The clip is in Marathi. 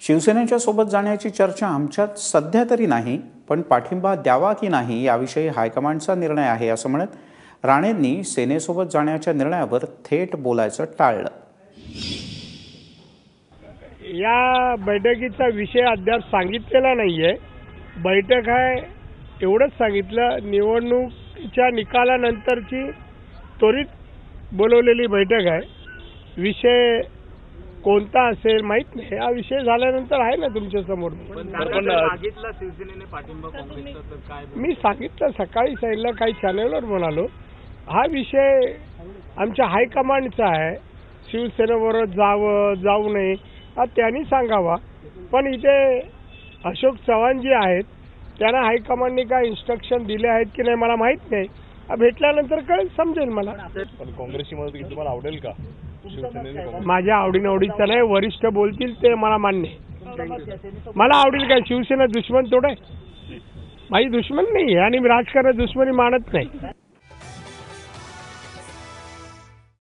शिवसेनेच्या सोबत जाण्याची चर्चा आमच्यात सध्या तरी नाही, पण पाठिंबा द्यावा की नाही याविषयी हायकमांडचा निर्णय आहे असं म्हणत राणेंनी सेनेसोबत जाण्याच्या निर्णयावर थेट बोलायचं टाळलं। या बैठकीचा विषय अद्याप सांगितलेला नाहीये। बैठक आहे एवढंच सांगितलं, निवडणुकीच्या निकालानंतरची त्वरित बोलवलेली बैठक आहे। विषय कोणता असेल माहित नाही, हा विषय झाल्यानंतर आहे ना तुमच्या समोर। शिवसेनेने पाठिंबा काँग्रेसचा तर काय मी सांगितलं, सकाळी सांगितलं, काही चॅनलवर म्हणालो, हा विषय आमच्या हायकमांडचा आहे। शिवसेनेबरोबर जावं जाऊ नये हा त्यांनी सांगावा, पण इथे अशोक चव्हाण जी आहेत त्यांना हायकमांडने काय इन्स्ट्रक्शन दिले आहेत की नाही मला माहित नाही, भेटल्यानंतर कळेल, समजेल मला। पण काँग्रेसची मदत घेऊन तुम्हाला आवडेल का? माझ्या आवडीनिवडीचं नाही, वरिष्ठ बोलतील ते मला मान्य आहे। मला आवडेल काय? शिवसेना दुश्मन थोडं आहे, माझी दुश्मन नाही आणि मी राजकारण दुश्मनी मानत नाही।